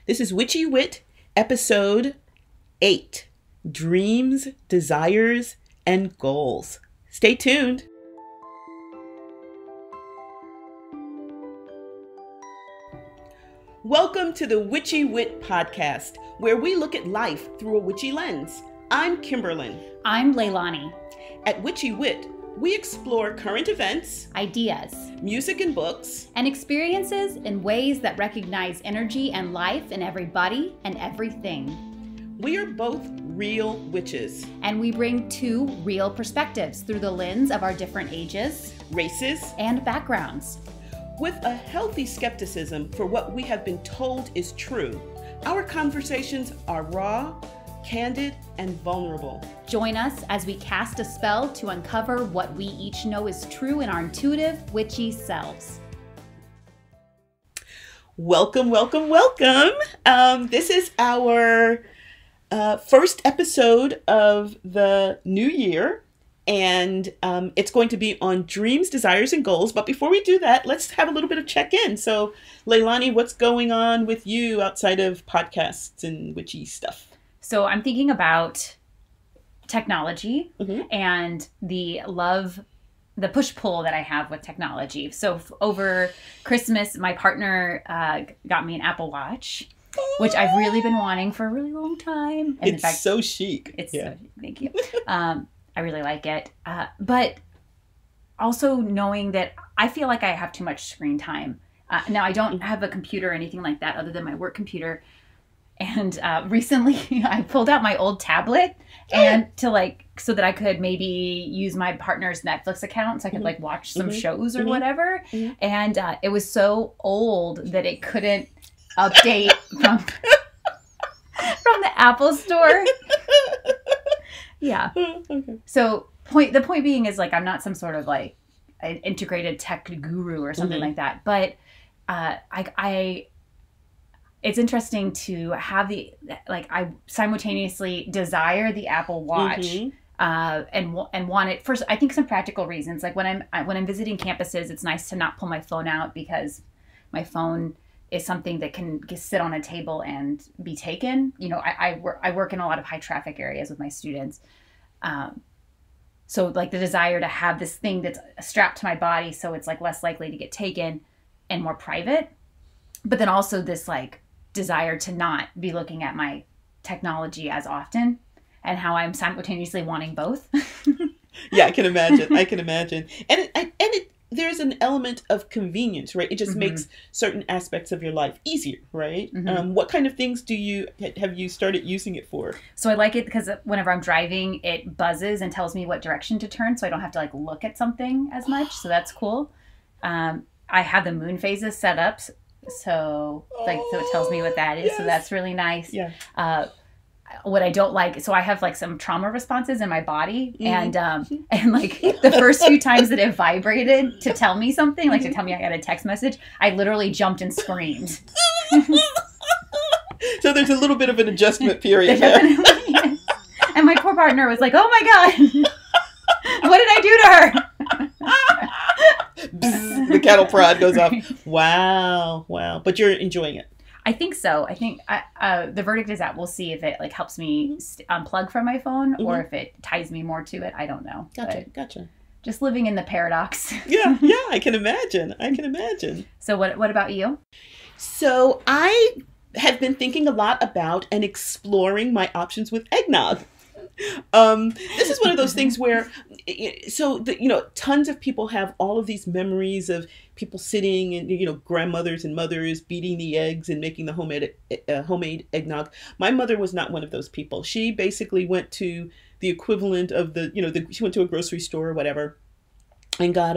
This is Witchy Wit, episode 8, Dreams, Desires, and Goals. Stay tuned. Welcome to the Witchy Wit podcast, where we look at life through a witchy lens. I'm Kimberlyn. I'm Leilani. At Witchy Wit, we explore current events, Ideas, music and books, and experiences in ways that recognize energy and life in everybody and everything. We are both real witches. And we bring two real perspectives through the lens of our different ages, Races, and backgrounds. with a healthy skepticism for what we have been told is true. Our conversations are raw, candid, and vulnerable. Join us as we cast a spell to uncover what we each know is true in our intuitive, witchy selves. Welcome, welcome, welcome. This is our first episode of the new year, and it's going to be on dreams, desires, and goals. But before we do that, let's have a little bit of check-in. So, Leilani, what's going on with you outside of podcasts and witchy stuff? So I'm thinking about technology Mhm. and the push-pull that I have with technology. So over Christmas, my partner got me an Apple Watch, which I've really been wanting for a really long time. And It's so chic. it's Yeah. so, thank you. I really like it. But also knowing that I feel like I have too much screen time. Now I don't have a computer or anything like that other than my work computer. And recently I pulled out my old tablet and so that I could maybe use my partner's Netflix account so I could watch some shows or whatever. And it was so old that it couldn't update from the Apple store. Yeah. Okay. So the point being is I'm not some sort of an integrated tech guru or something like that. But it's interesting to have I simultaneously desire the Apple Watch and want it for, I think, some practical reasons. When I'm visiting campuses, it's nice to not pull my phone out because my phone is something that can just sit on a table and be taken. I work in a lot of high traffic areas with my students. So the desire to have this thing that's strapped to my body so it's less likely to get taken and more private. But then also this desire to not be looking at my technology as often, and how I'm simultaneously wanting both. Yeah, I can imagine. And there's an element of convenience, right? It just makes certain aspects of your life easier, right? What kind of things have you started using it for? So I like it because whenever I'm driving, it buzzes and tells me what direction to turn, so I don't have to look at something as much. So that's cool. I have the moon phases set up. So it tells me what that is. Yes. So that's really nice. Yeah. What I don't like, so I have some trauma responses in my body, and the first few times that it vibrated to tell me something, to tell me I got a text message, I literally jumped and screamed. So there's a little bit of an adjustment period. Definitely is. And my poor partner was like, "Oh my God, what did I do to her?" Bzz, the cattle prod goes off. Wow. But you're enjoying it. I think so. I think the verdict is out. We'll see if it helps me unplug from my phone or if it ties me more to it. I don't know. Gotcha. Just living in the paradox. Yeah. I can imagine. So what about you? So I have been thinking a lot about and exploring my options with eggnog. This is one of those things where, tons of people have all of these memories of people sitting and, grandmothers and mothers beating the eggs and making the homemade eggnog. My mother was not one of those people. She basically went to the equivalent of she went to a grocery store or whatever and got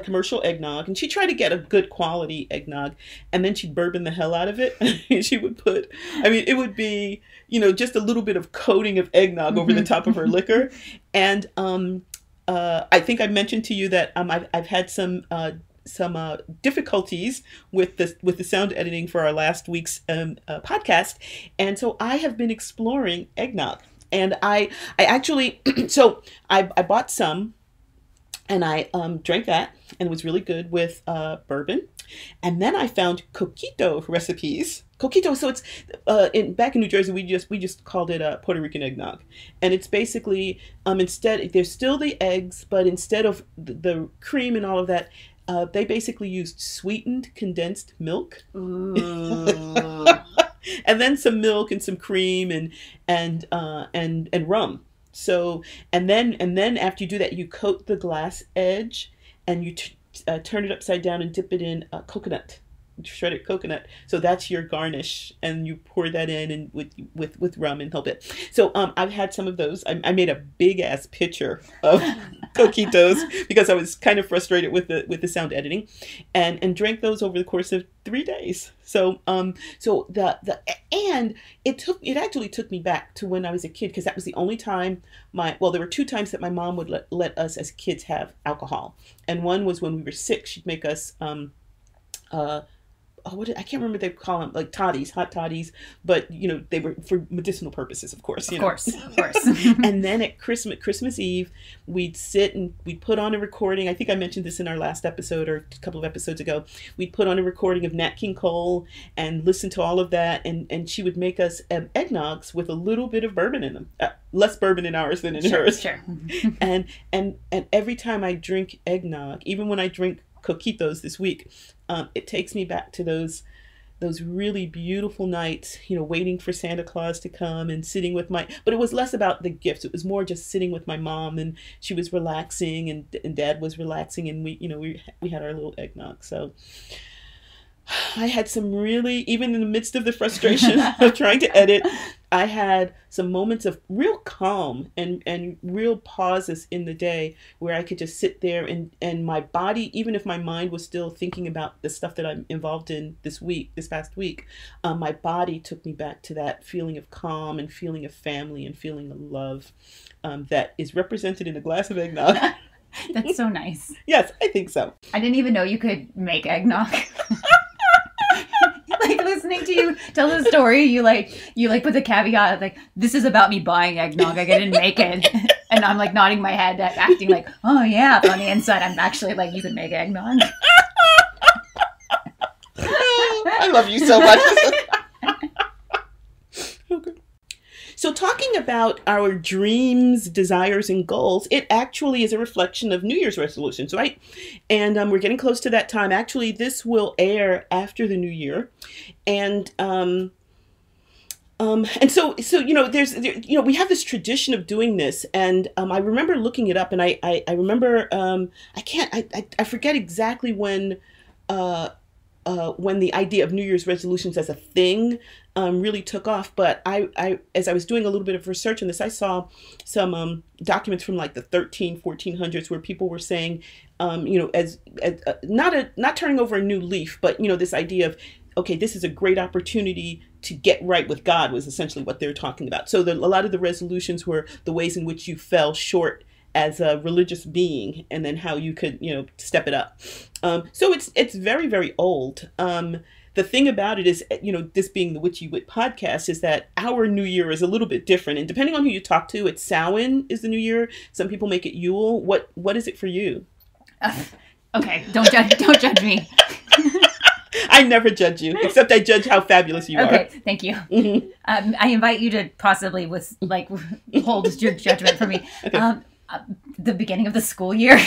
commercial eggnog, and she tried to get a good quality eggnog, and then she'd bourbon the hell out of it. She would put, it would be, just a little bit of coating of eggnog over the top of her liquor. And I think I mentioned to you that I've had some difficulties with the sound editing for our last week's podcast, and so I have been exploring eggnog, and I actually so I bought some. And I drank that, and it was really good with bourbon. And then I found coquito recipes. Coquito, so it's back in New Jersey, we just called it Puerto Rican eggnog, and it's basically instead there's still the eggs, but instead of the cream and all of that, they basically used sweetened condensed milk. Ooh. And then some milk and some cream and rum. So and then after you do that, you coat the glass edge and you turn it upside down and dip it in coconut, shredded coconut. So that's your garnish, and you pour that in and with rum and help it. So I've had some of those. I made a big ass picture of coquitos because I was kind of frustrated with the sound editing, and drank those over the course of 3 days. So and it actually took me back to when I was a kid, because that was the only time there were 2 times that my mom would let us as kids have alcohol, and one was when we were sick. She'd make us I can't remember what they call them, like toddies, hot toddies, but they were for medicinal purposes, of course. Of course. And then at Christmas Eve, we'd sit and we'd put on a recording. I think I mentioned this in our last episode or a couple of episodes ago. We'd put on a recording of Nat King Cole and listen to all of that, and she would make us eggnogs with a little bit of bourbon in them. Less bourbon in ours than in hers. Sure. and every time I drink eggnog, even when I drink coquitos this week, it takes me back to those really beautiful nights, waiting for Santa Claus to come and sitting with but it was less about the gifts. It was more just sitting with my mom, and she was relaxing and Dad was relaxing, and we had our little eggnog. So I had some really, even in the midst of the frustration of trying to edit, I had some moments of real calm and real pauses in the day where I could just sit there and my body, even if my mind was still thinking about the stuff that I'm involved in this past week, my body took me back to that feeling of calm and feeling of family and feeling of love that is represented in a glass of eggnog. That's so nice. Yes, I think so. I didn't even know you could make eggnog. Like, listening to you tell the story, you put the caveat like, this is about me buying eggnog, I didn't make it. And I'm like nodding my head, acting like, oh yeah, but on the inside I'm actually like, you can make eggnog. I love you so much. Okay. So talking about our dreams, desires, and goals, it actually is a reflection of New Year's resolutions, right? And we're getting close to that time. Actually, this will air after the New Year, and so there's we have this tradition of doing this, and I remember looking it up, and I remember I forget exactly when the idea of New Year's resolutions as a thing really took off. But I as I was doing a little bit of research on this, I saw some documents from like the 1400s where people were saying, as not turning over a new leaf, but this idea of, okay, this is a great opportunity to get right with God was essentially what they were talking about. So a lot of the resolutions were the ways in which you fell short as a religious being, and then how you could, step it up. So it's very, very old. The thing about it is, this being the Witchy Wit podcast, is that our New Year is a little bit different. And depending on who you talk to, it's Samhain is the New Year. Some people make it Yule. What is it for you? Okay, don't judge me. I never judge you, except I judge how fabulous you are. Okay, thank you. Mm-hmm. I invite you to possibly hold your judgment for me. Okay. The beginning of the school year.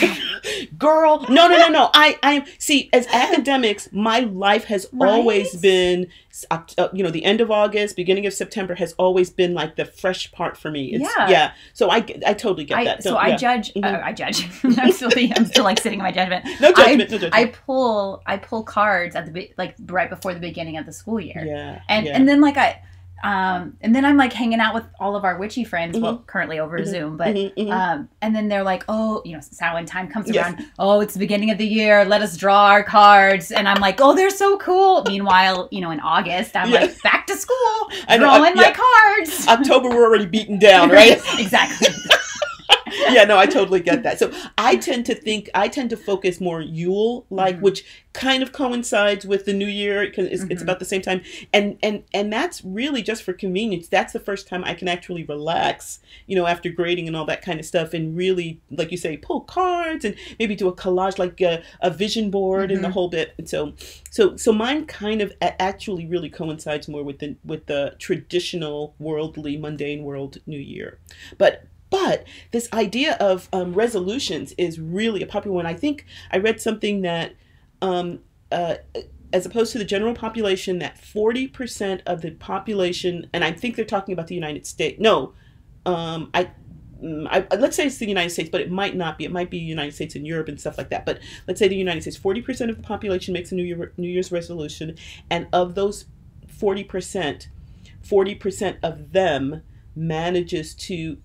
Girl, no. I see, as academics, my life has always been, the end of August, beginning of September has always been like the fresh part for me. Yeah. So I totally get that. I judge. Mm-hmm. I judge. I'm still like sitting in my judgment. No judgment. I pull cards at right before the beginning of the school year. Yeah. And then and then I'm like hanging out with all of our witchy friends, mm-hmm. well, currently over mm-hmm. Zoom, but, mm-hmm. And then they're like, oh, Samhain time comes around. Oh, it's the beginning of the year. Let us draw our cards. And I'm like, oh, they're so cool. Meanwhile, in August, I'm like back to school, drawing my cards. October, we're already beaten down, right? Exactly. Yeah, no, I totally get that. So I tend to focus more Yule, like, which kind of coincides with the New Year because it's about the same time. And that's really just for convenience. That's the first time I can actually relax, after grading and all that kind of stuff, and really, like you say, pull cards and maybe do a collage, like a vision board and the whole bit. And so mine kind of actually really coincides more with the traditional worldly, mundane world New Year. But this idea of resolutions is really a popular one. I think I read something that, as opposed to the general population, that 40% of the population, and I think they're talking about the United States. No, let's say it's the United States, but it might not be. It might be the United States and Europe and stuff like that. But let's say the United States, 40% of the population makes a New Year's resolution, and of those 40%, 40% of them manages to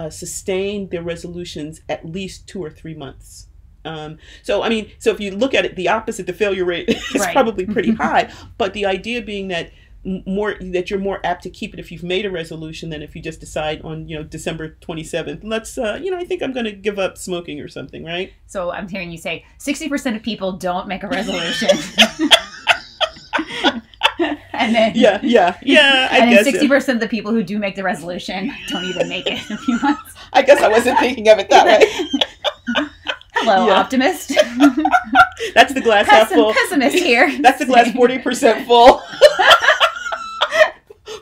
sustain their resolutions at least 2 or 3 months. So if you look at it, the opposite, the failure rate is probably pretty high. But the idea being that you're more apt to keep it if you've made a resolution than if you just decide on December 27th. Let's I think I'm going to give up smoking or something, right? So I'm hearing you say 60% of people don't make a resolution. And then yeah. And then 60% of the people who do make the resolution don't even make it in a few months. I guess I wasn't thinking of it that way. Hello, optimist. That's the glass half full. Pessimist here. That's the glass 40% full.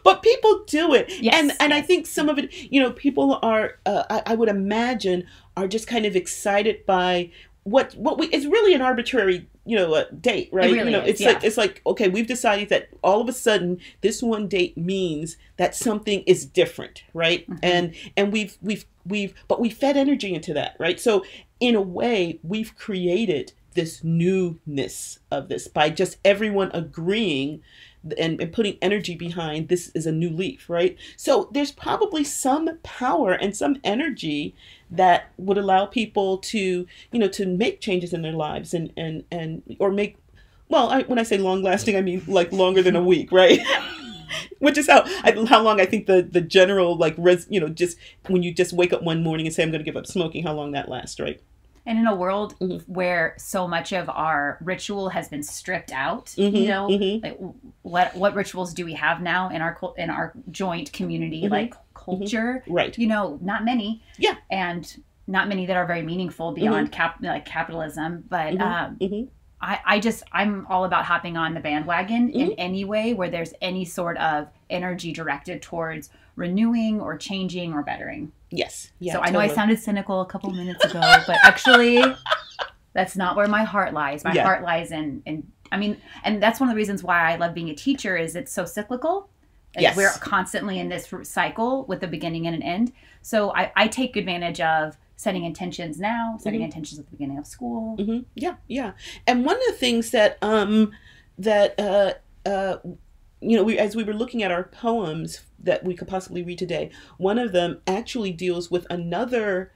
But people do it. Yes, and I think some of it, people are, I would imagine, are just kind of excited by what it's really an arbitrary, date, right? It really is, it's like, okay, we've decided that all of a sudden this one date means that something is different, right? And we've fed energy into that, right? So in a way, we've created this newness of this by just everyone agreeing and putting energy behind this is a new leaf, right? So there's probably some power and some energy that would allow people to, to make changes in their lives or make, when I say long lasting, I mean like longer than a week, right? Which is how long I think the general, just when you just wake up one morning and say, I'm going to give up smoking, how long that lasts, right? And in a world where so much of our ritual has been stripped out, like what rituals do we have now in our joint community, like culture? Right. Not many. Yeah. And not many that are very meaningful beyond capitalism. But I'm all about hopping on the bandwagon in any way where there's any sort of energy directed towards renewing or changing or bettering. Yes. Yeah. So I know I sounded cynical a couple minutes ago, but actually that's not where my heart lies. My heart lies in and that's one of the reasons why I love being a teacher is it's so cyclical. Yes. We're constantly in this cycle with a beginning and an end. So I take advantage of setting intentions now, setting intentions at the beginning of school. Yeah. Yeah. And one of the things that, as we were looking at our poems that we could possibly read today, one of them actually deals with another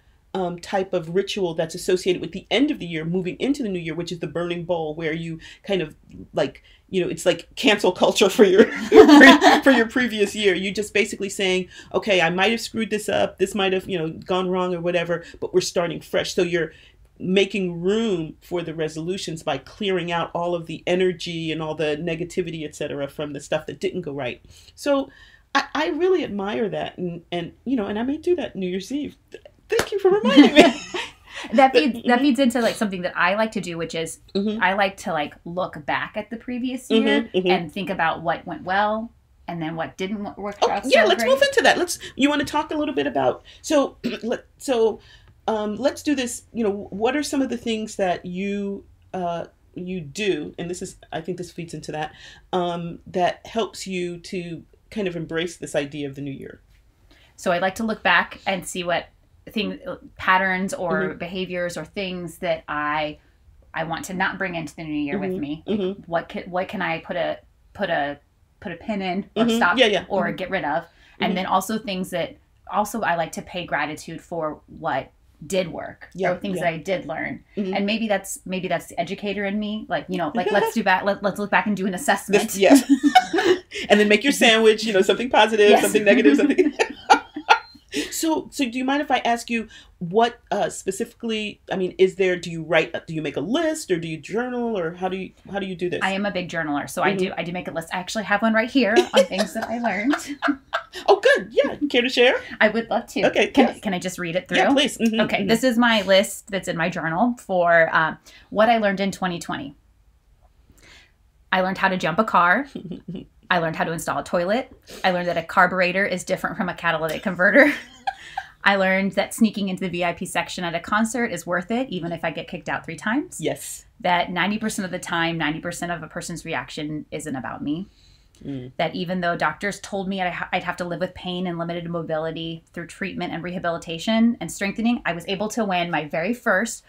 type of ritual that's associated with the end of the year, moving into the new year, which is the burning bowl, where you kind of like, it's like cancel culture for your for your previous year. You just basically saying, okay, I might have screwed this up, this might have gone wrong or whatever, but we're starting fresh. So you're making room for the resolutions by clearing out all of the energy and all the negativity, etc., from the stuff that didn't go right. So I really admire that, and I may do that New Year's Eve. Thank you for reminding me. That feeds into like something that I like to do, which is I like to like look back at the previous year and think about what went well and then what didn't work out. Yeah, let's move into that. You want to talk a little bit about let's do this. What are some of the things that you do, and I think this feeds into that, that helps you to kind of embrace this idea of the new year? So I like to look back and see what patterns or behaviors or things that I want to not bring into the new year with me. What can I put a pin in or stop or get rid of, and then also things that I like to pay gratitude for what did work or things that I did learn. And maybe that's the educator in me, like let's look back and do an assessment. And then make your sandwich, something positive, something negative, something So do you mind if I ask you what specifically? I mean, do you write? Do you make a list, or do you journal, or how do you do this? I am a big journaler, so I do make a list. I actually have one right here on things that I learned. Oh, good. Yeah, care to share? I would love to. Okay. Can I just read it through? Yeah, please. Okay, this is my list that's in my journal for what I learned in 2020. I learned how to jump a car. I learned how to install a toilet. I learned that a carburetor is different from a catalytic converter. I learned that sneaking into the VIP section at a concert is worth it, even if I get kicked out 3 times. Yes. That 90% of the time, 90% of a person's reaction isn't about me. That even though doctors told me I'd have to live with pain and limited mobility through treatment and rehabilitation and strengthening, I was able to win my very first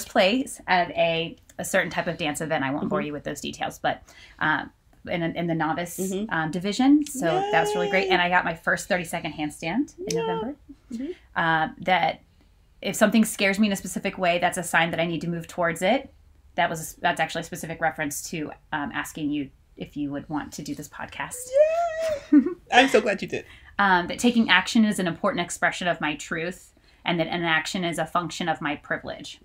place at a certain type of dance event. I won't bore you with those details, but in the novice division. So that was really great. And I got my first 30-second handstand in November. That if something scares me in a specific way, that's a sign that I need to move towards it. That's actually a specific reference to asking you if you would want to do this podcast. I'm so glad you did. That taking action is an important expression of my truth, and that inaction is a function of my privilege.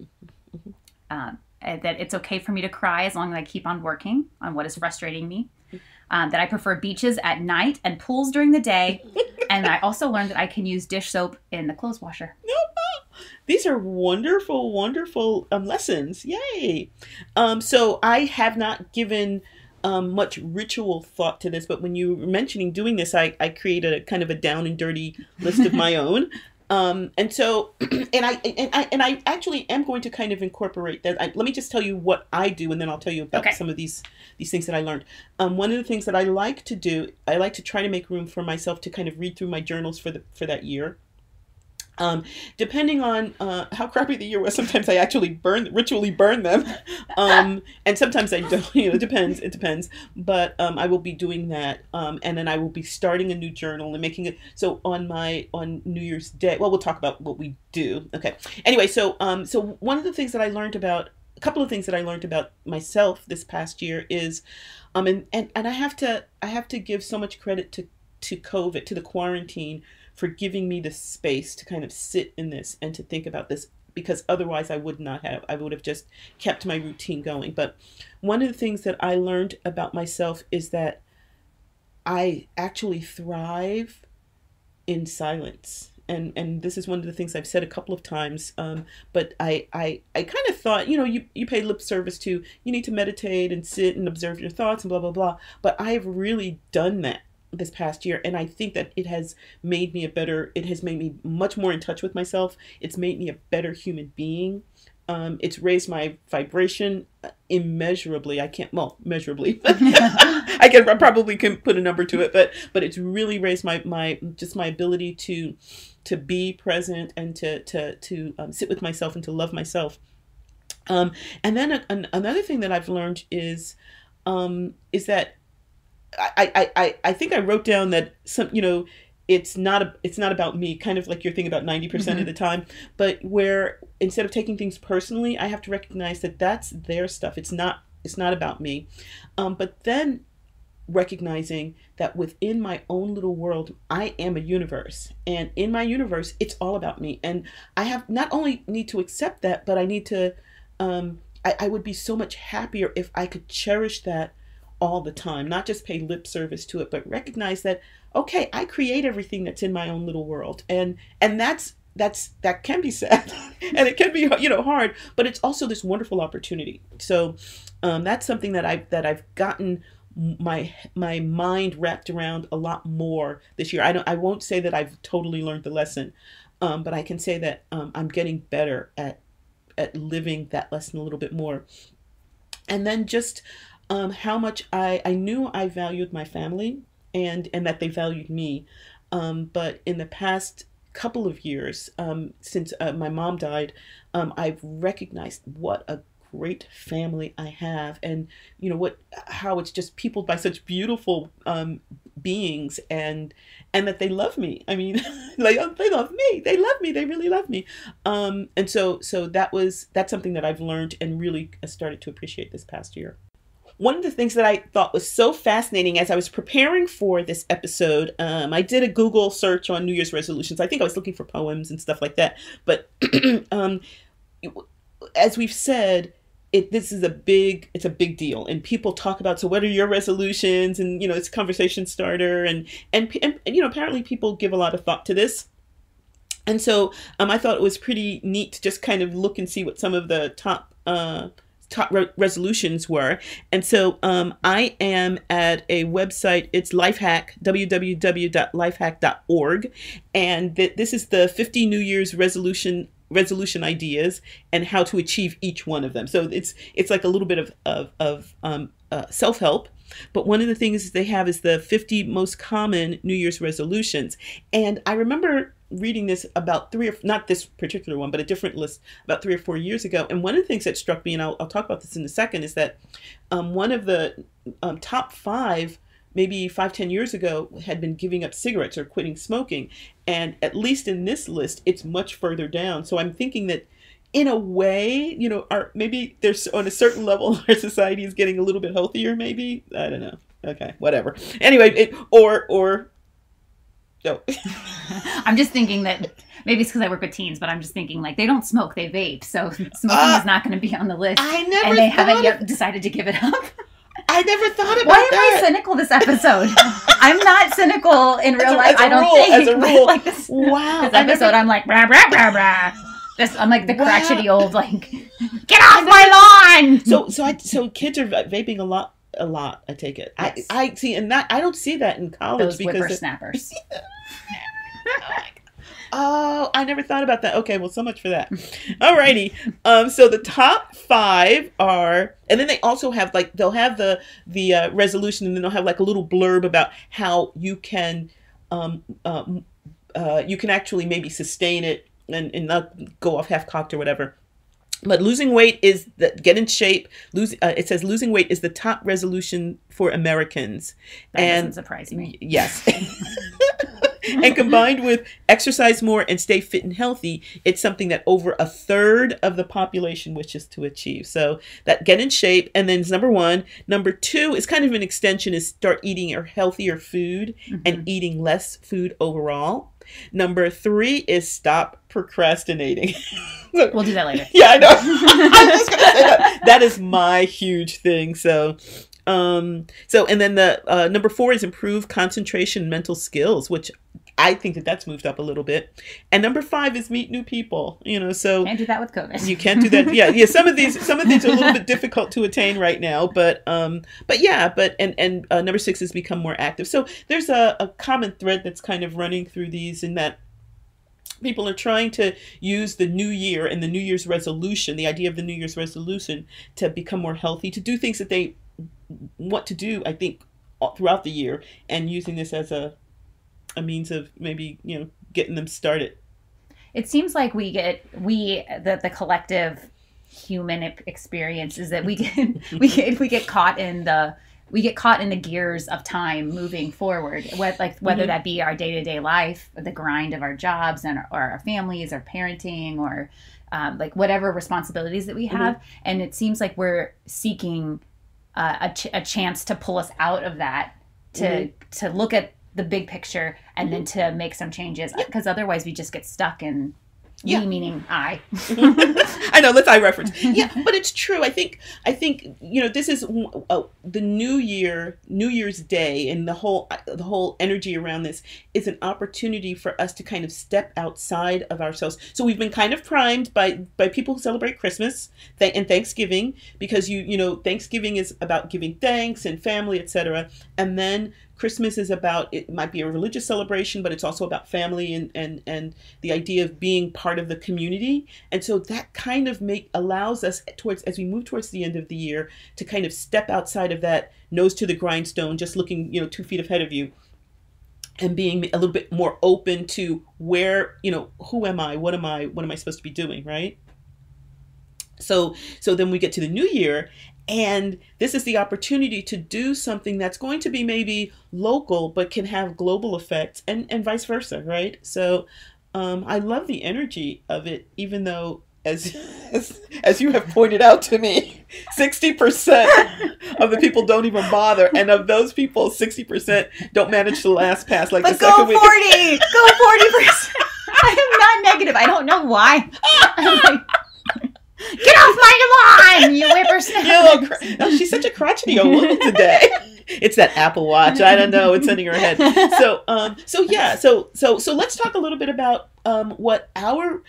That it's okay for me to cry as long as I keep on working on what is frustrating me. That I prefer beaches at night and pools during the day. And I also learned that I can use dish soap in the clothes washer. These are wonderful, wonderful lessons. Yay. So I have not given much ritual thought to this, but when you were mentioning doing this, I created a kind of a down and dirty list of my own. And so, and I actually am going to kind of incorporate that. Let me just tell you what I do, and then I'll tell you about some of these things that I learned. One of the things that I like to do, I like to try to make room for myself to kind of read through my journals for that year. Depending on how crappy the year was, sometimes I actually ritually burn them, and sometimes I don't. It depends. But I will be doing that, and then I will be starting a new journal and making it. So on New Year's Day, well, we'll talk about what we do. Okay. Anyway, so one of the things that I learned about, a couple of things that I learned about myself this past year is, and I have to give so much credit to COVID, to the quarantine, for giving me the space to kind of sit in this and to think about this, because otherwise I would have just kept my routine going. But one of the things that I learned about myself is that I actually thrive in silence. And this is one of the things I've said a couple of times, but I kind of thought, you pay lip service to, you need to meditate and sit and observe your thoughts and blah, blah, blah. But I've really done that this past year, and I think that it has made me much more in touch with myself. It's made me a better human being. It's raised my vibration immeasurably. Measurably. I probably can put a number to it, but it's really raised my ability to be present and to sit with myself and to love myself. And then another thing that I've learned is that I think I wrote down that it's not about me, kind of like your thing about 90% of the time, but where instead of taking things personally, I have to recognize that that's their stuff. It's not about me. But then recognizing that within my own little world, I am a universe, and in my universe, it's all about me. And I have not only need to accept that, but I need to, I would be so much happier if I could cherish that all the time, not just pay lip service to it, but recognize that, okay, I create everything that's in my own little world. And that can be sad and it can be, hard, but it's also this wonderful opportunity. So, that's something that I've gotten my mind wrapped around a lot more this year. I won't say that I've totally learned the lesson, but I can say that, I'm getting better at living that lesson a little bit more. And then just, how much I knew I valued my family and that they valued me. But in the past couple of years, since my mom died, I've recognized what a great family I have, and how it's just peopled by such beautiful beings, and that they love me. I mean, they love me. They love me. They really love me. And so that's something that I've learned and really started to appreciate this past year. one of the things that I thought was so fascinating as I was preparing for this episode, I did a Google search on New Year's resolutions. I think I was looking for poems and stuff like that. But as we've said, this is it's a big deal, and people talk about, so what are your resolutions? And, it's a conversation starter, and apparently people give a lot of thought to this. And so I thought it was pretty neat to just kind of look and see what some of the top resolutions were. And so I am at a website. It's Lifehack, www.lifehack.org. And this is the 50 New Year's resolution ideas and how to achieve each one of them. So it's like a little bit of self-help. But one of the things they have is the 50 most common New Year's resolutions. And I remember reading this about not this particular one, but a different list about 3 or 4 years ago. And one of the things that struck me, and I'll talk about this in a second, is that one of the top 5, maybe 5-10 years ago, had been giving up cigarettes or quitting smoking. And at least in this list, it's much further down. So I'm thinking that in a way, maybe there's, on a certain level, our society is getting a little bit healthier, maybe. I don't know. Okay, whatever. Anyway, no. I'm just thinking that maybe it's because I work with teens, but I'm just thinking like they don't smoke, they vape. So smoking is not going to be on the list. And they haven't yet decided to give it up. I never thought about Why am I cynical this episode? I'm not cynical in real life. I don't think. As a rule. Like this, wow. This episode, I'm like, rah, rah, rah, rah. I'm like the crotchety old, like, get off my lawn! So kids are vaping a lot, I take it. Yes. I see, and that I don't see that in college. Those whippersnappers. Oh, I never thought about that. Okay, well, so much for that. Alrighty. So the top 5 are, and then they also have they'll have the resolution, and then they'll have like a little blurb about how you can actually maybe sustain it and not go off half-cocked or whatever. But losing weight is get in shape. It says losing weight is the top resolution for Americans. That doesn't surprise me. Yes. And combined with exercise more and stay fit and healthy, it's something that over 1/3 of the population wishes to achieve. So that get in shape, and then it's number 1. Number 2 is kind of an extension, is start eating healthier food and eating less food overall. Number 3 is stop procrastinating. We'll do that later. Yeah, I know. I'm just gonna say that. That is my huge thing. So and then the number 4 is improve concentration, mental skills, which I think that's moved up a little bit. And number 5 is meet new people. So can't do that with COVID. You can't do that. Yeah. Some of these are a little bit difficult to attain right now, but number 6 is become more active. So there's a common thread that's kind of running through these, in that people are trying to use the new year and the New Year's resolution, the idea of the New Year's resolution, to become more healthy, to do things that they want to do, I think, throughout the year, and using this as a means of maybe, getting them started. It seems like the collective human experience is that we get caught in the gears of time moving forward, whether that be our day-to-day life, the grind of our jobs or our families, or parenting, or whatever responsibilities that we have. And it seems like we're seeking a chance to pull us out of that, to look at the big picture, and then to make some changes, because otherwise we just get stuck in we, meaning I. I know, that's I reference. Yeah, but it's true. I think this is the New Year's Day, and the whole energy around this is an opportunity for us to kind of step outside of ourselves. So we've been kind of primed by people who celebrate Christmas and Thanksgiving, because Thanksgiving is about giving thanks and family, etc. And then Christmas is about, it might be a religious celebration, but it's also about family and the idea of being part of the community. And so that kind of allows us as we move towards the end of the year, to kind of step outside of that nose to the grindstone, just looking 2 feet ahead of you, and being a little bit more open to where, who am I? What am I supposed to be doing? Right. So then we get to the new year, and this is the opportunity to do something that's going to be maybe local, but can have global effects, and vice versa, right? So I love the energy of it, even though as you have pointed out to me, 60% of the people don't even bother, and of those people, 60% don't manage to last past like but the second week. Go 40%. I am not negative. I don't know why. I'm like, get off my lawn, you whippersnapper. No, she's such a crotchety old woman today. It's that Apple Watch. I don't know. It's in her head. So let's talk a little bit about what our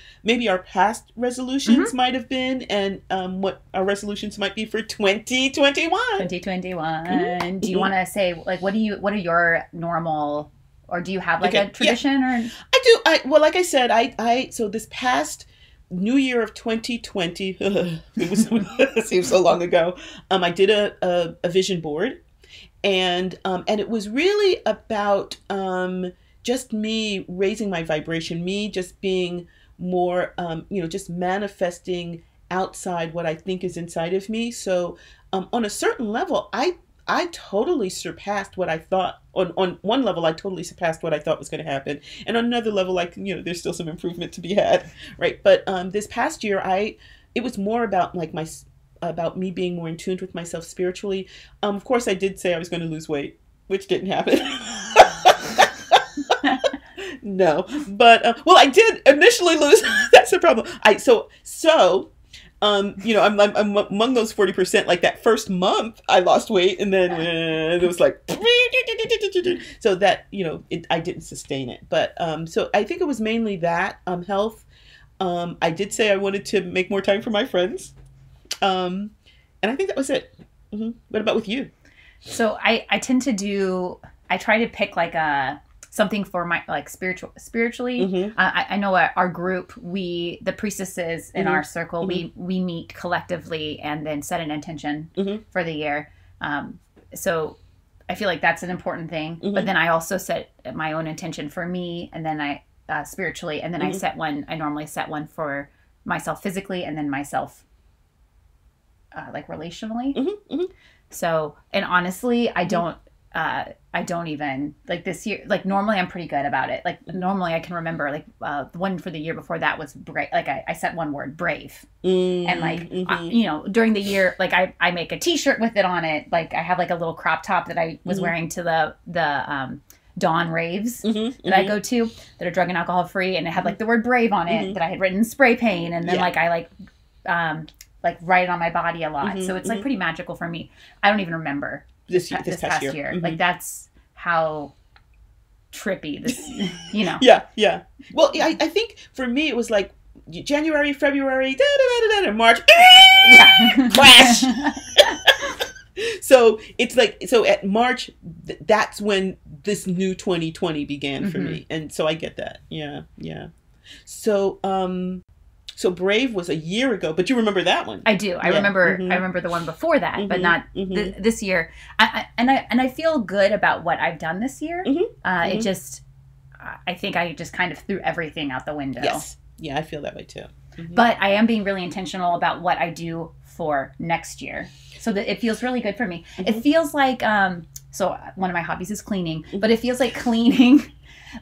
past resolutions might have been, and what our resolutions might be for 2021. 2021. Do you want to say, like, what are your normal, or do you have like a tradition? Or I do. Well, like I said, so this past New Year of 2020, it seems so long ago. I did a vision board, and it was really about just me raising my vibration, me just being more, just manifesting outside what I think is inside of me. So on a certain level, I totally surpassed what I thought. On one level, I totally surpassed what I thought was going to happen. And on another level, there's still some improvement to be had, right? But this past year, it was more about about me being more in tune with myself spiritually. Of course, I did say I was going to lose weight, which didn't happen. No, but I did initially lose. That's the problem. I'm among those 40%. Like that first month, I lost weight, and then it was like, so that I didn't sustain it. But so I think it was mainly that health. I did say I wanted to make more time for my friends, and I think that was it. What about with you? So I tend to I try to pick like something for my spiritually. I know our group, the priestesses in our circle, we meet collectively and then set an intention for the year. So I feel like that's an important thing. But then I also set my own intention for me, and then I spiritually, and then I normally set one for myself physically, and then myself like relationally. So, and honestly, I don't even, like, this year, like, normally I'm pretty good about it. Like, normally I can remember, like, the one for the year before that was brave. Like, I set one word, brave. And like, during the year, like, I make a t-shirt with it on it. Like, I have like a little crop top that I was wearing to the dawn raves that I go to that are drug and alcohol free. And it had like the word brave on it that I had written in spray paint. And then like, I write it on my body a lot. So it's like pretty magical for me. I don't even remember this past year. Like, that's how trippy this, Yeah. Well, I think for me it was like January, February, March, crash. So it's like, so at March, that's when this new 2020 began for me. And so I get that. Yeah. So Brave was a year ago, but you remember that one? I do. I remember the one before that, but not this year. I feel good about what I've done this year. It just, I think I just kind of threw everything out the window. Yes. Yeah, I feel that way too. But I am being really intentional about what I do for next year, so that it feels really good for me. It feels like, so one of my hobbies is cleaning, but it feels like cleaning.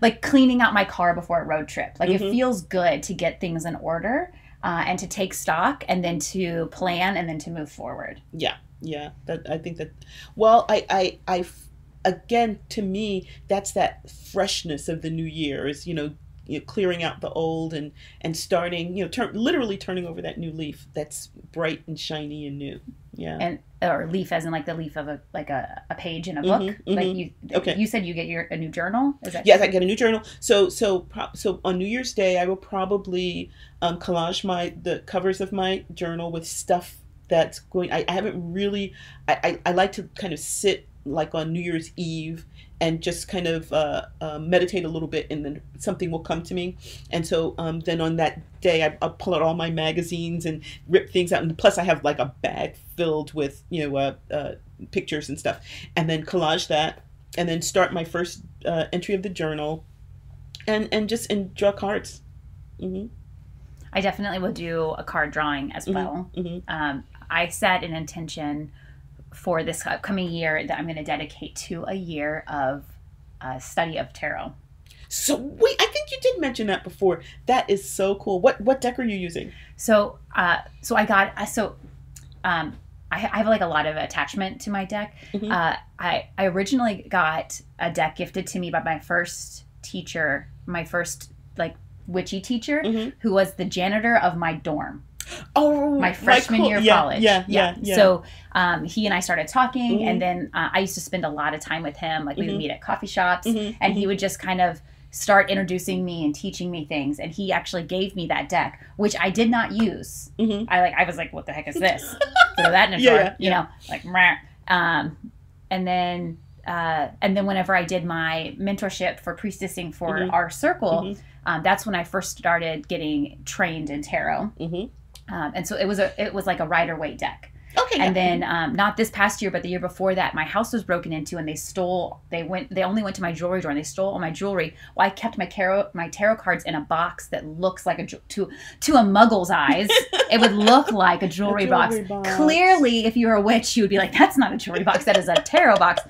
Like cleaning out my car before a road trip. Like, it feels good to get things in order and to take stock, and then to plan, and then to move forward. Yeah. I think that, well, I again, to me, that's that freshness of the new year is, clearing out the old and starting, literally turning over that new leaf that's bright and shiny and new. Yeah. Or leaf as in like the leaf of a page in a book. Like you said you get a new journal? Is that yes, I get a new journal. So on New Year's Day, I will probably collage the covers of my journal with stuff that's going. I haven't really. I like to kind of sit like on New Year's Eve and just kind of meditate a little bit, and then something will come to me. And so then on that day, I'll pull out all my magazines and rip things out. And plus I have like a bag filled with, pictures and stuff. And then collage that, and then start my first entry of the journal, and draw cards. I definitely will do a card drawing as well. I set an intention for this upcoming year that I'm going to dedicate to a year of study of tarot. Sweet. I think you did mention that before. That is so cool. What deck are you using? So, I have like a lot of attachment to my deck. I originally got a deck gifted to me by my first teacher, my first like witchy teacher, who was the janitor of my dorm. Oh, my freshman year of college. Yeah. So he and I started talking, and then I used to spend a lot of time with him. Like we would meet at coffee shops, and he would just kind of start introducing me and teaching me things. And he actually gave me that deck, which I did not use. I was like, what the heck is this? Throw that in a drawer, you know, like, meh. And then whenever I did my mentorship for priestessing for our circle, that's when I first started getting trained in tarot. And so it was like a Rider-Waite deck. Okay. And then not this past year, but the year before that, my house was broken into, and they only went to my jewelry drawer, and they stole all my jewelry. Well, I kept my tarot cards in a box that looks like to a muggle's eyes, it would look like a jewelry box. Clearly, if you were a witch, you would be like, that's not a jewelry box, that is a tarot box.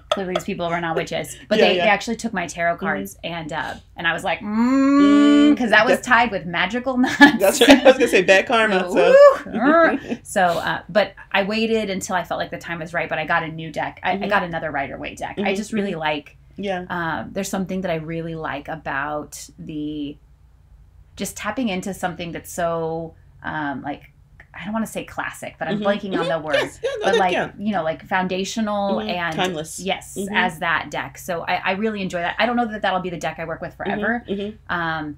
Clearly, these people were not witches, but they actually took my tarot cards, and I was like, because that was tied with magical nuts. That's right. I was gonna say bad karma. But I waited until I felt like the time was right. But I got a new deck. I got another Rider-Waite deck. I just really like. There's something that I really like about just tapping into something that's so like. I don't want to say classic, but I'm blanking on the word. Yes, but like foundational and timeless. Yes, as that deck. So I really enjoy that. I don't know that that'll be the deck I work with forever, because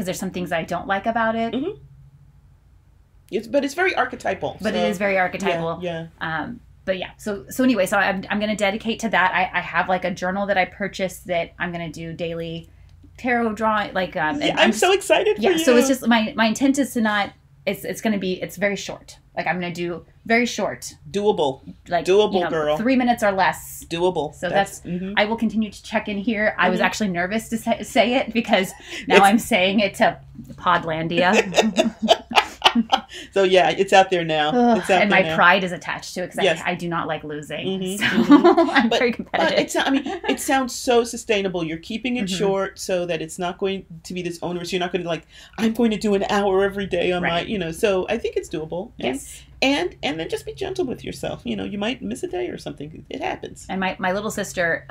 there's some things I don't like about it. But it's very archetypal. But it is very archetypal. But yeah. So anyway, so I'm going to dedicate to that. I have like a journal that I purchased that I'm going to do daily tarot drawing. Like I'm so excited. For you. So it's just my intent is to not. It's very short. Like I'm going to do very short. Doable. Like doable, girl. 3 minutes or less. Doable. So that's I will continue to check in here. I was actually nervous to say it because now I'm saying it to Podlandia. So yeah, it's out there now. It's out and there my pride is attached to it because I do not like losing. So I'm very competitive. It sounds so sustainable. You're keeping it short so that it's not going to be this onerous. You're not going to like, I'm going to do an hour every day on my, so I think it's doable. And then just be gentle with yourself. You might miss a day or something. It happens. And my little sister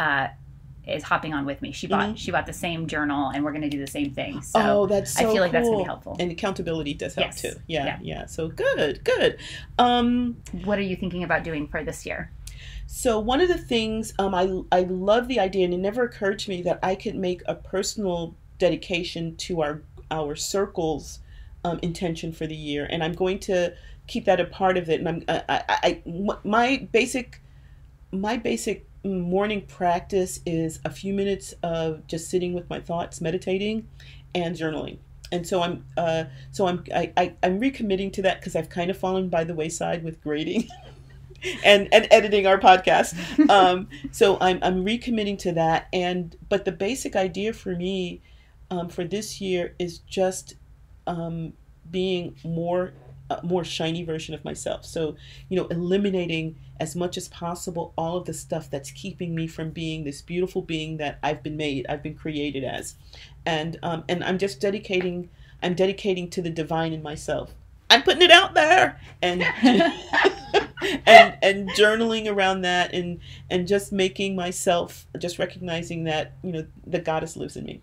is hopping on with me. She bought the same journal, and we're going to do the same thing. So that's so I feel like cool. that's going to be helpful. And accountability does help too. Yeah. So good. What are you thinking about doing for this year? So one of the things I love the idea, and it never occurred to me that I could make a personal dedication to our circle's intention for the year, and I'm going to keep that a part of it. And my basic morning practice is a few minutes of just sitting with my thoughts, meditating, and journaling. And so I'm recommitting to that because I've kind of fallen by the wayside with grading and editing our podcast. So I'm recommitting to that. But the basic idea for me for this year is just being more shiny version of myself. So, eliminating as much as possible all of the stuff that's keeping me from being this beautiful being that I've been created as. And I'm just dedicating to the divine in myself. I'm putting it out there and and journaling around that and just making myself, just recognizing that, the goddess lives in me.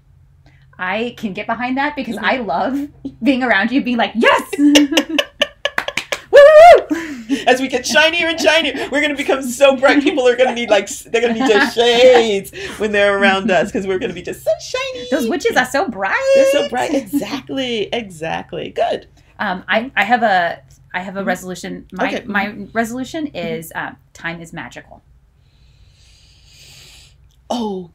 I can get behind that because I love being around you, being like, yes! As we get shinier and shinier, we're going to become so bright. People are going to need they're going to need just shades when they're around us because we're going to be just so shiny. Those witches are so bright. They're so bright. Exactly. Good. I have a resolution. My resolution is time is magical. Oh,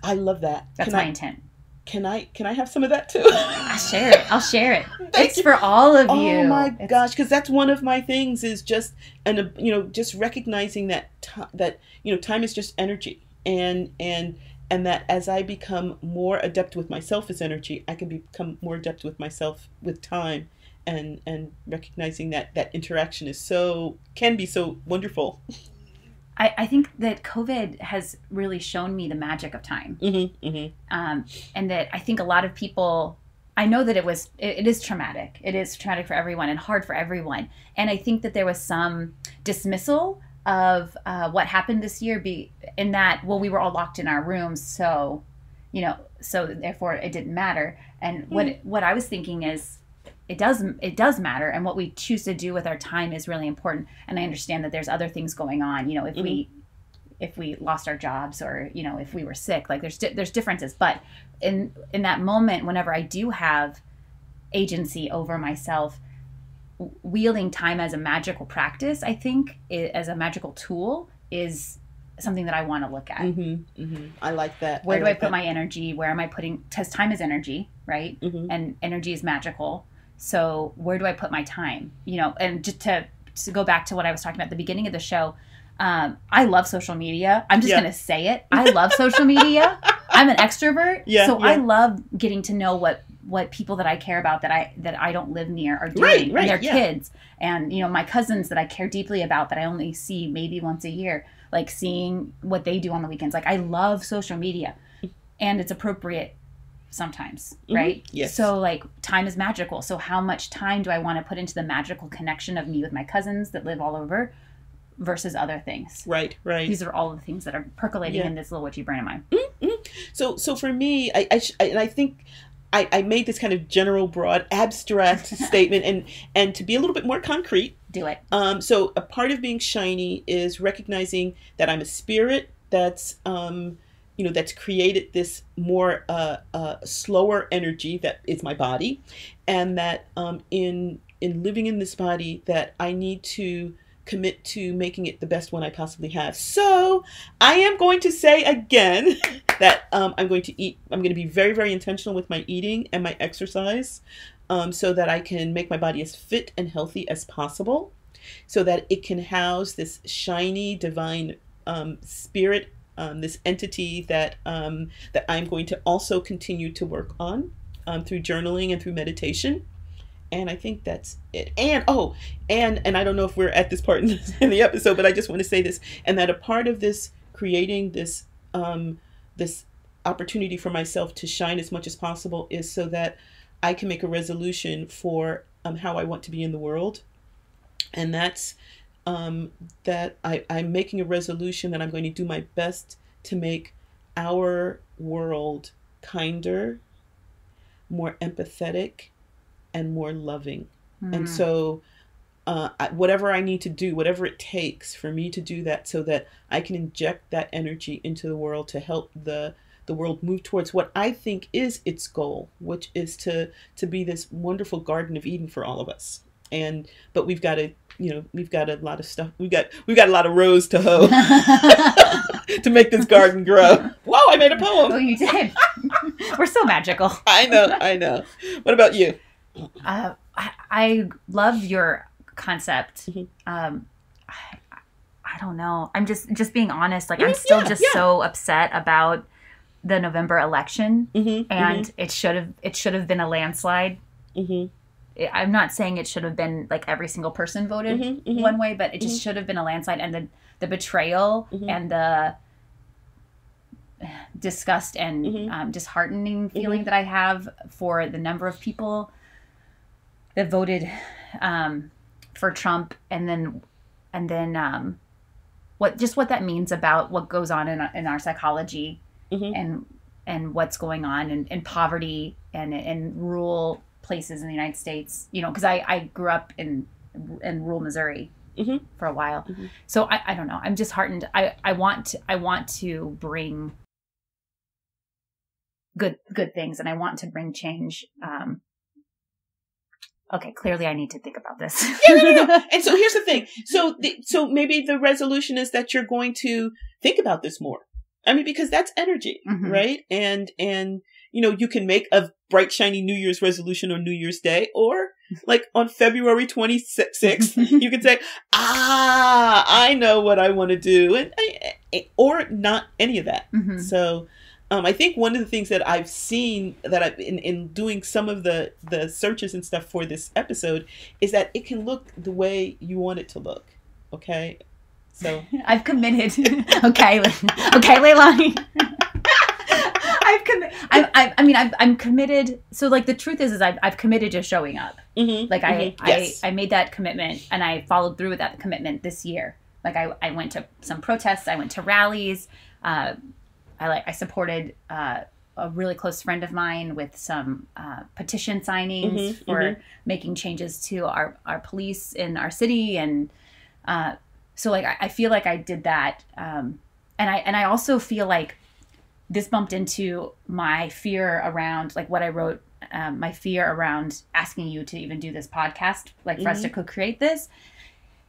I love that. That's my intent. Can I have some of that too? I'll share it. It's for all of you. Oh my gosh, because that's one of my things is just just recognizing that time is just energy, and that as I become more adept with myself as energy, I can become more adept with myself with time, and recognizing that interaction can be so wonderful. I think that COVID has really shown me the magic of time. And that I think a lot of people, I know that it is traumatic. It is traumatic for everyone and hard for everyone. And I think that there was some dismissal of what happened this year in that, well, we were all locked in our rooms. So, so therefore it didn't matter. And what I was thinking is, it does matter, and what we choose to do with our time is really important. And I understand that there's other things going on. If we lost our jobs, or if we were sick, like there's differences. But in that moment, whenever I do have agency over myself, wielding time as a magical practice, I think as a magical tool, is something that I want to look at. I like that. Where do I put my energy? Where am I putting? Because time is energy, right? And energy is magical. So where do I put my time? And just to go back to what I was talking about at the beginning of the show, I love social media. I'm just going to say it. I love social media. I'm an extrovert. I love getting to know what people that I care about that I don't live near are doing, and their kids, and my cousins that I care deeply about that I only see maybe once a year, like seeing what they do on the weekends. Like, I love social media, and it's appropriate sometimes, right? Yes. So like, time is magical. So how much time do I want to put into the magical connection of me with my cousins that live all over versus other things? Right. These are all the things that are percolating in this little witchy brain of mine. So for me, I think I made this kind of general, broad, abstract statement, and to be a little bit more concrete. Do it. So a part of being shiny is recognizing that I'm a spirit that's that's created this more slower energy that is my body, and that in living in this body, that I need to commit to making it the best one I possibly have. So I am going to say again that I'm going to eat. I'm going to be very, very intentional with my eating and my exercise, so that I can make my body as fit and healthy as possible, so that it can house this shiny divine spirit, this entity that I'm going to also continue to work on through journaling and through meditation. And I think that's it. And and I don't know if we're at this part in the episode, but I just want to say this, and that a part of this creating this this opportunity for myself to shine as much as possible is so that I can make a resolution for how I want to be in the world. And that's that I'm making a resolution that I'm going to do my best to make our world kinder, more empathetic, and more loving. And so whatever I need to do, whatever it takes for me to do that, so that I can inject that energy into the world to help the world move towards what I think is its goal, which is to be this wonderful Garden of Eden for all of us. But we've got a lot of stuff. We've got a lot of rows to hoe to make this garden grow. Whoa, I made a poem. Oh, you did. We're so magical. I know. What about you? I love your concept. I don't know. I'm just being honest. Like, I'm still so upset about the November election, and it should have been a landslide. I'm not saying it should have been like every single person voted one way, but it just should have been a landslide. And the betrayal and the disgust and disheartening feeling that I have for the number of people that voted for Trump, and then what that means about what goes on in our psychology, and what's going on in poverty and in rural places in the United States, because I grew up in rural Missouri for a while. So I don't know. I'm disheartened. I want to bring good things, and I want to bring change. Okay, clearly I need to think about this. No. And so here's the thing. So maybe the resolution is that you're going to think about this more. I mean, because that's energy, right? And you can make a bright, shiny New Year's resolution on New Year's Day, or like on February 26th, you can say, I know what I want to do, or not any of that. So I think one of the things that I've seen that I've in doing some of the searches and stuff for this episode is that it can look the way you want it to look. Okay. So I've committed. Okay, Leilani. I'm committed. So like the truth is I've committed to showing up. Like I made that commitment and I followed through with that commitment this year. Like I went to some protests. I went to rallies. I supported a really close friend of mine with some petition signings for making changes to our police in our city. And so like I feel like I did that. And I also feel like this bumped into my fear around like what I wrote, my fear around asking you to even do this podcast, like for us to co-create this,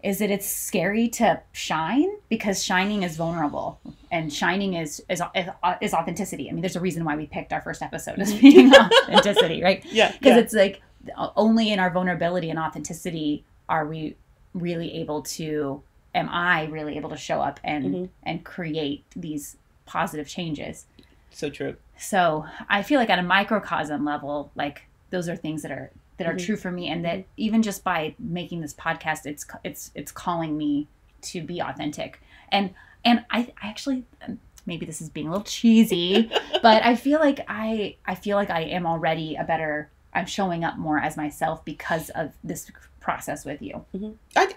is that it's scary to shine because shining is vulnerable and shining is authenticity. I mean, there's a reason why we picked our first episode as being authenticity, right? Yeah. Because it's like only in our vulnerability and authenticity are we really able to, am I really able to show up and create these positive changes. So true. So I feel like at a microcosm level, like those are things that are true for me, and that even just by making this podcast, it's calling me to be authentic. And I actually, maybe this is being a little cheesy, but I feel like I am already I'm showing up more as myself because of this process with you. I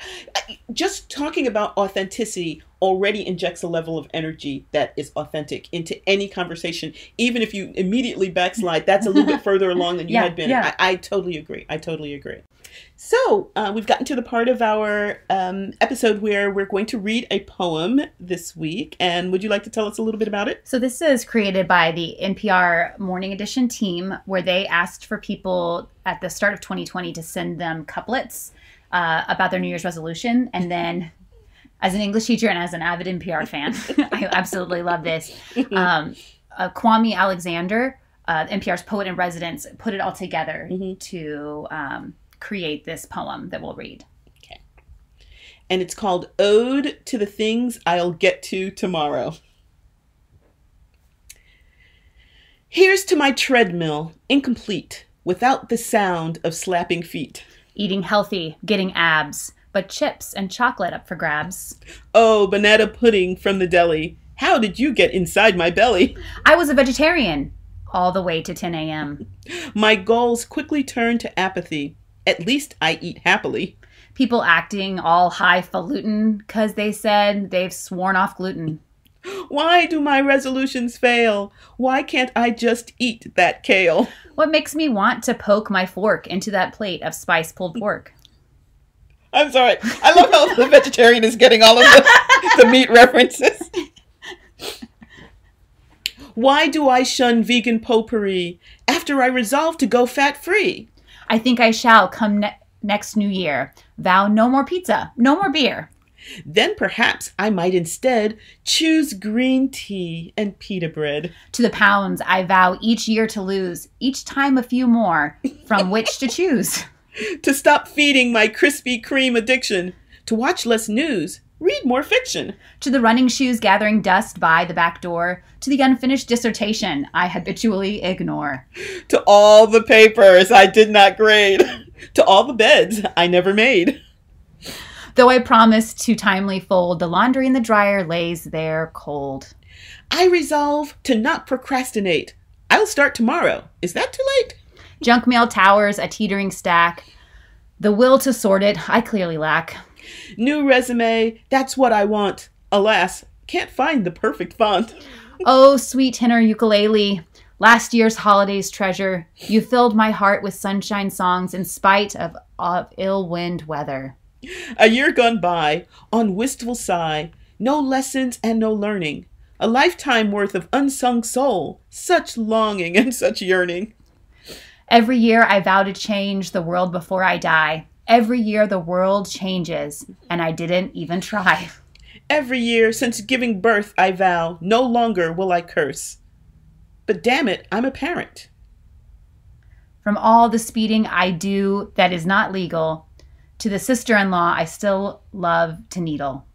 just talking about authenticity already injects a level of energy that is authentic into any conversation. Even if you immediately backslide, that's a little bit further along than you had been. Yeah. I totally agree. So we've gotten to the part of our episode where we're going to read a poem this week. And would you like to tell us a little bit about it? So this is created by the NPR Morning Edition team, where they asked for people at the start of 2020 to send them couplets about their New Year's resolution. And then as an English teacher and as an avid NPR fan, I absolutely love this. Kwame Alexander, NPR's poet in residence, put it all together to create this poem that we'll read. Okay. And it's called Ode to the Things I'll Get to Tomorrow. Here's to my treadmill, incomplete, without the sound of slapping feet. Eating healthy, getting abs, but chips and chocolate up for grabs. Oh, banana pudding from the deli. How did you get inside my belly? I was a vegetarian all the way to 10 a.m. My goals quickly turned to apathy. At least I eat happily. People acting all highfalutin because they said they've sworn off gluten. Why do my resolutions fail? Why can't I just eat that kale? What makes me want to poke my fork into that plate of spice pulled pork? I'm sorry. I love how the vegetarian is getting all of the meat references. Why do I shun vegan potpourri after I resolve to go fat-free? I think I shall come next New Year. Vow no more pizza, no more beer. Then perhaps I might instead choose green tea and pita bread. To the pounds I vow each year to lose, each time a few more, from which to choose. To stop feeding my Krispy Kreme addiction. To watch less news. Read more fiction. To the running shoes gathering dust by the back door. To the unfinished dissertation I habitually ignore. To all the papers I did not grade. To all the beds I never made. Though I promised to timely fold, the laundry in the dryer lays there cold. I resolve to not procrastinate. I'll start tomorrow. Is that too late? Junk mail towers a teetering stack. The will to sort it I clearly lack. New resume, that's what I want. Alas, can't find the perfect font. Oh, sweet tenor ukulele, last year's holiday's treasure, you filled my heart with sunshine songs in spite of ill wind weather. A year gone by, on wistful sigh, no lessons and no learning. A lifetime worth of unsung soul, such longing and such yearning. Every year I vow to change the world before I die. Every year the world changes, and I didn't even try. Every year since giving birth I vow, no longer will I curse. But damn it, I'm a parent. From all the speeding I do that is not legal, to the sister-in-law I still love to needle.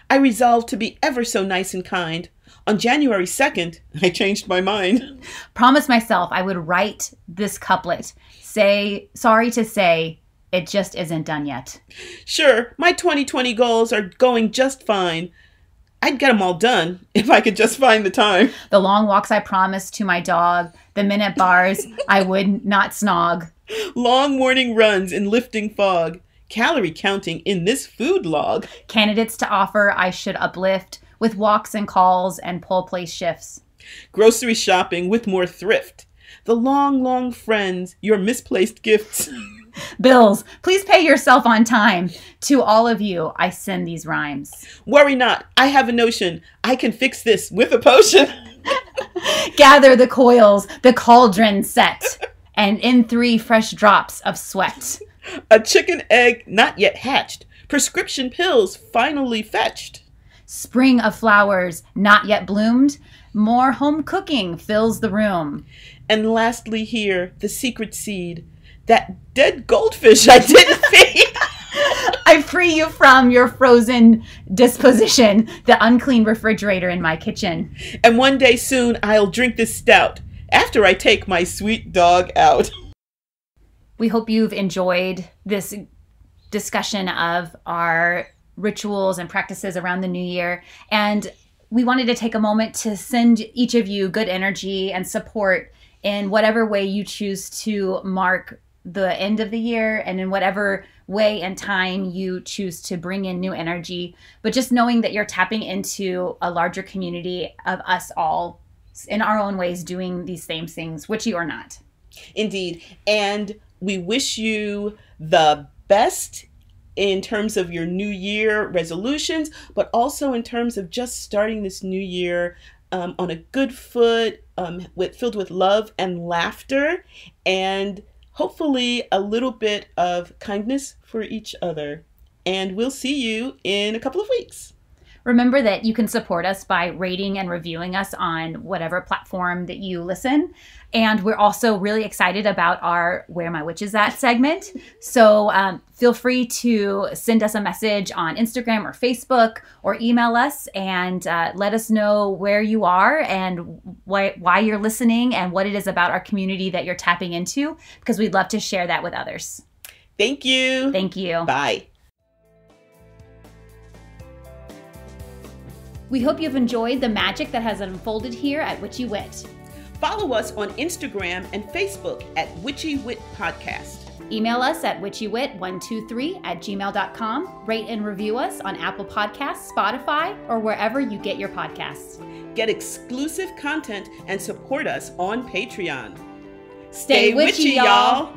I resolved to be ever so nice and kind. On January 2nd, I changed my mind. Promised myself I would write this couplet. Sorry to say, It just isn't done yet. Sure, my 2020 goals are going just fine. I'd get them all done if I could just find the time. The long walks I promised to my dog, the minute bars I would not snog. Long morning runs in lifting fog, calorie counting in this food log. Candidates to offer I should uplift with walks and calls and pull place shifts. Grocery shopping with more thrift. The long, long friends, your misplaced gifts. Bills, please pay yourself on time. To all of you, I send these rhymes. Worry not, I have a notion. I can fix this with a potion. Gather the coils, the cauldron set, and in 3 fresh drops of sweat. A chicken egg not yet hatched. Prescription pills finally fetched. Spring of flowers not yet bloomed. More home cooking fills the room. And lastly here, the secret seed. That dead goldfish I didn't feed. I free you from your frozen disposition, the unclean refrigerator in my kitchen. And one day soon I'll drink this stout after I take my sweet dog out. We hope you've enjoyed this discussion of our rituals and practices around the new year. And we wanted to take a moment to send each of you good energy and support in whatever way you choose to mark the end of the year and in whatever way and time you choose to bring in new energy. But just knowing that you're tapping into a larger community of us all in our own ways doing these same things, witchy or not. Indeed. And we wish you the best in terms of your New Year resolutions, but also in terms of just starting this new year on a good foot, filled with love and laughter, and hopefully a little bit of kindness for each other. And we'll see you in a couple of weeks. Remember that you can support us by rating and reviewing us on whatever platform that you listen. And we're also really excited about our Where My Witch Is At segment. So feel free to send us a message on Instagram or Facebook or email us and let us know where you are and why you're listening and what it is about our community that you're tapping into, because we'd love to share that with others. Thank you. Thank you. Bye. We hope you've enjoyed the magic that has unfolded here at Witchy Wit. Follow us on Instagram and Facebook at Witchy Wit Podcast. Email us at witchywit123@gmail.com. Rate and review us on Apple Podcasts, Spotify, or wherever you get your podcasts. Get exclusive content and support us on Patreon. Stay witchy, y'all.